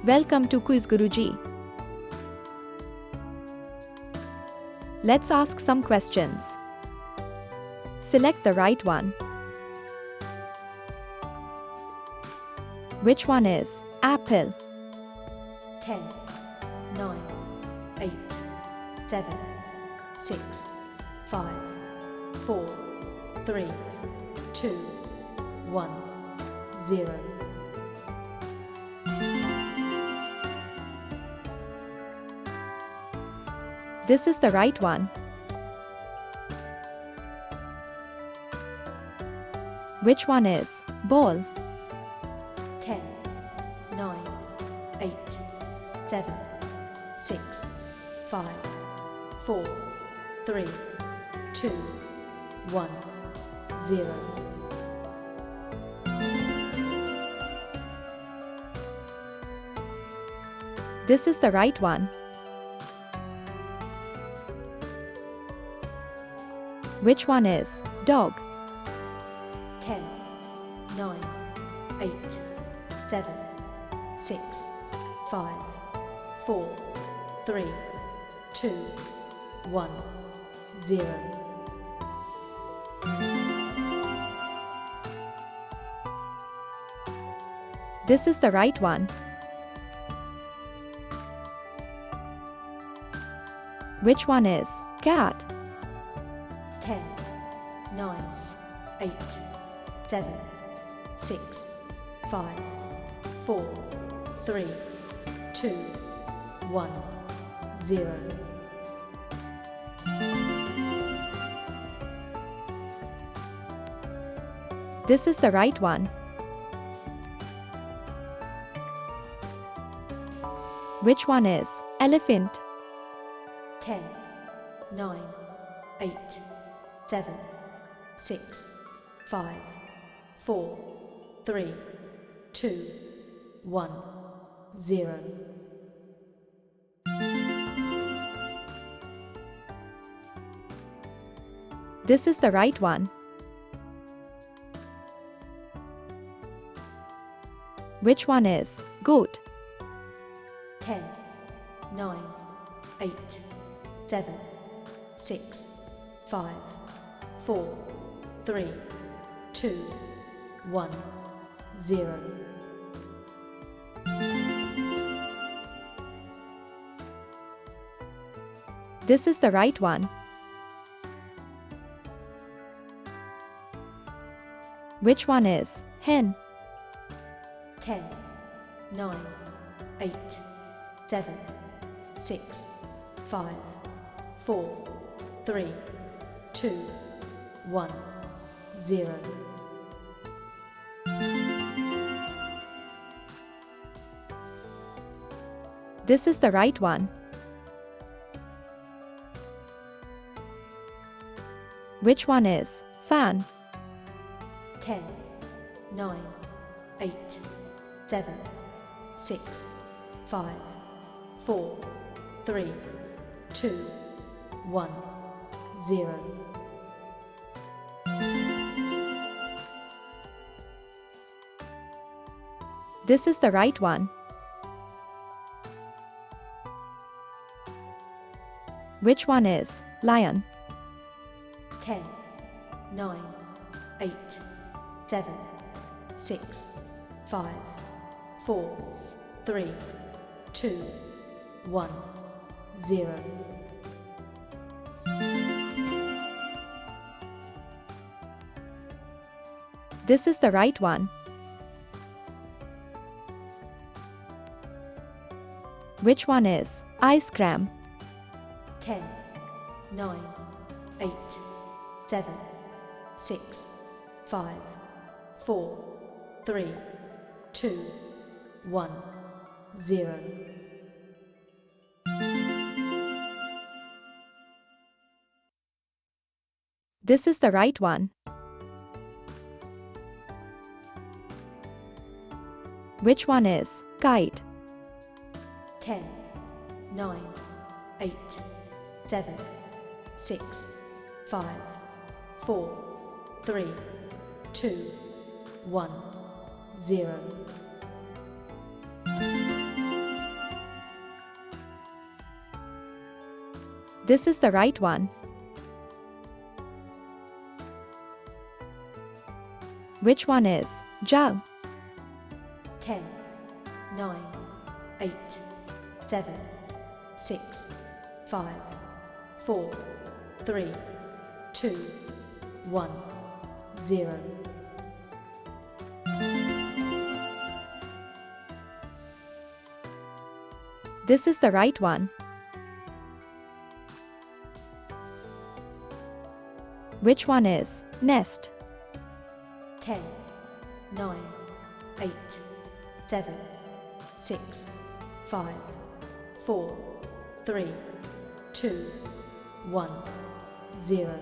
Welcome to Quiz Guruji. Let's ask some questions. Select the right one. Which one is apple? 10, 9, 8, 7, 6, 5, 4, 3, 2, 1, 0. This is the right one. Which one is ball? 10, 9, 8, 7, 6, 5, 4, 3, 2, 1, 0. This is the right one. Which one is dog? 10, 9, 8, 7, 6, 5, 4, 3, 2, 1, 0. This is the right one. Which one is cat? 10, 9, 8, 7, 6, 5, 4, 3, 2, 1, 0. This is the right one. Which one is elephant? 10, 9, 8, 7, 6, 5, 4, 3, 2, 1, 0. This is the right one. Which one is goat? 10, 9, 8, 7, 6, 5, 4, 3, 2, 1, 0. This is the right one. Which one is hen? 10, 9, 8, 7, 6, 5, 4, 3, 2, 1, 0. This is the right one. Which one is fan? 10, 9, 8, 7, 6, 5, 4, 3, 2, 1, 0. This is the right one. Which one is lion? 10, 9, 8, 7, 6, 5, 4, 3, 2, 1, 0. This is the right one. Which one is ice cream? 10, 9, 8, 7, 6, 5, 4, 3, 2, 1, 0. This is the right one. Which one is kite? 10, 9, 8, 7, 6, 5, 4, 3, 2, 1, 0. This is the right one. Which one is jug? 10, 9, 8, 7, 6, 5, 4, 3, 2, 1, 0. This is the right one. Which one is nest? 10, 9, 8, 7, 6, 5, 4, 3, 2, 1, 0.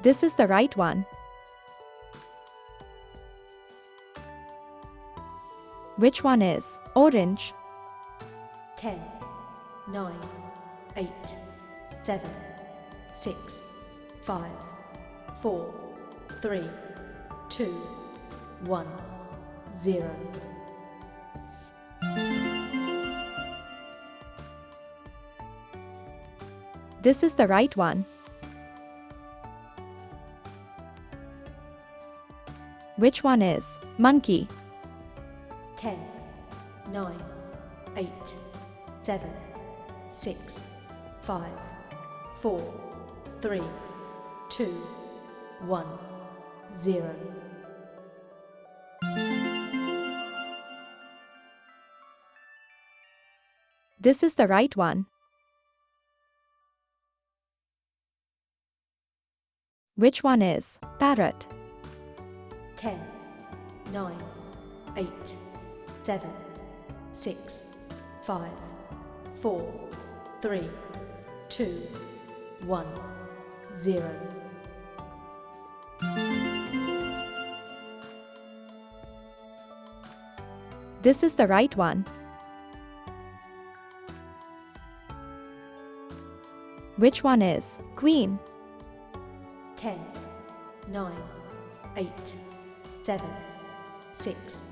This is the right one. Which one is orange? 10, 9, 8, 7, 6, 5, 4, 3, 2, 1, 0. This is the right one. Which one is monkey? 10, 9, 8, 7, 6, 5, 4, 3, 2, 1, 0. This is the right one. Which one is parrot? 10, 9, 8, 7, 6, 5, 4, 3, 2, 1, 0. This is the right one. Which one is queen? 10, 9, 8, 7, 6,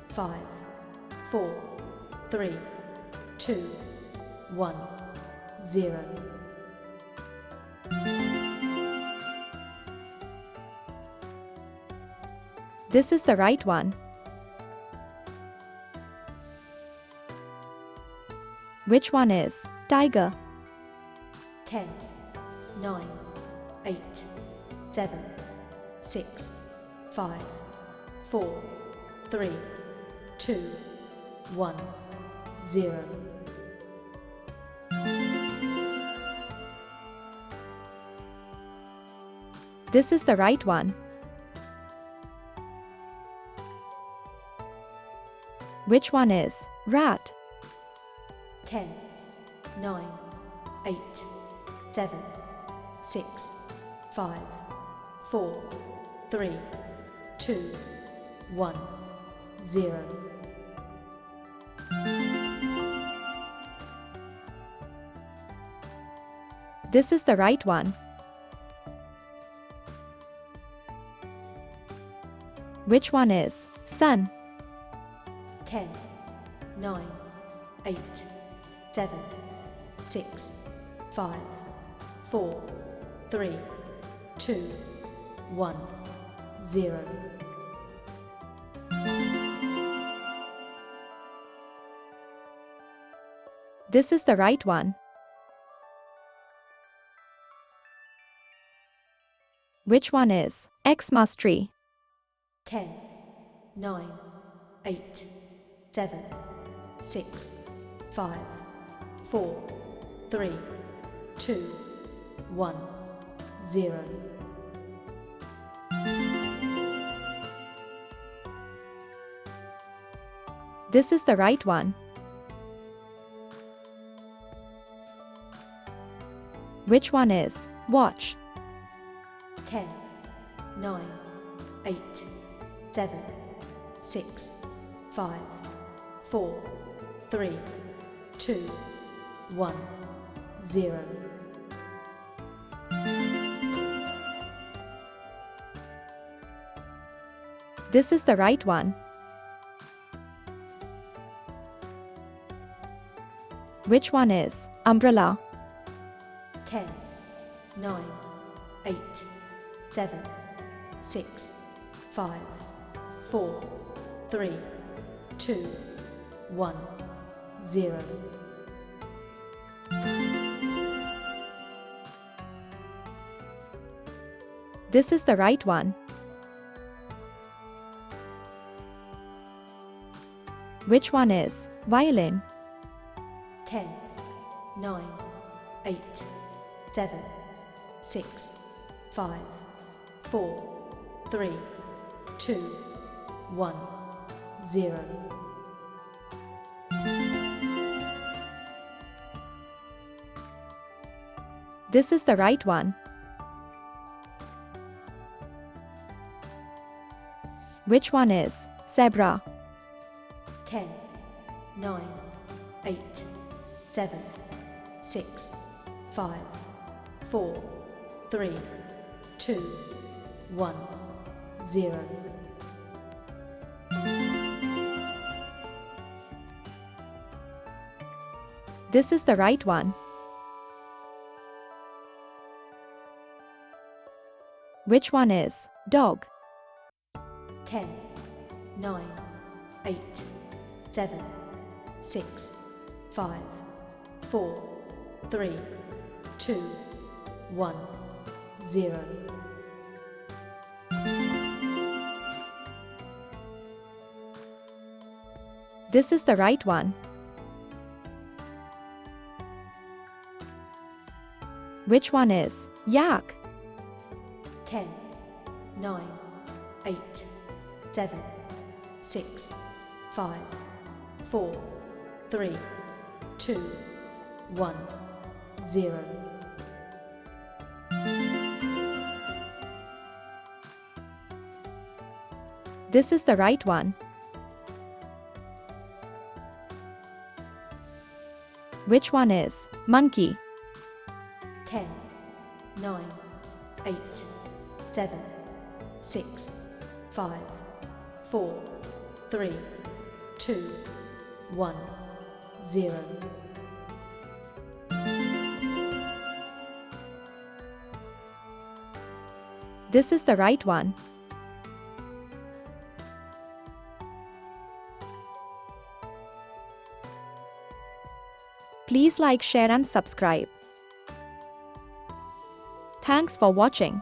5, 4, 3, 2, 1, 0. This is the right one. Which one is tiger? 10, 9, 8, 7, 6, 5, 4, 3, 2, 1, 0. This is the right one. Which one is rat? 10, 9, 8, 7, 6, 5, 4, 3, 2, 1, 0. This is the right one. Which one is sun? 10, 9, 8, 7, 6, 5, 4, 3, 2, 1, 0. This is the right one. Which one is Xmas tree? 10, 9, 8, 7, 6, 5, 4, 3, 2, 1, 0. This is the right one. Which one is watch? 10, 9, 8, 7, 6, 5, 4, 3, 2, 1, 0. This is the right one. Which one is umbrella? 10, 9, 8, 7, 6, 5, 4, 3, 2, 1, 0. This is the right one. Which one is violin? 10, 9, 8, 7, 6, 5, 4, 3, 2, 1, 0. This is the right one. Which one is zebra? 10, 9, 8, 7, 6, 5, 4, 3, 2, 1, 0. This is the right one. Which one is dog? 10, 9, 8, 7, 6, 5, 4, 3, 2, 1, 0. This is the right one. Which one is yak? 10, 9, 8, 7, 6, 5, 4, 3, 2, 1, 0. This is the right one. Which one is monkey? 10, 9, 8, 7, 6, 5, 4, 3, 2, 1, 0. This is the right one. Please like, share and subscribe. Thanks for watching.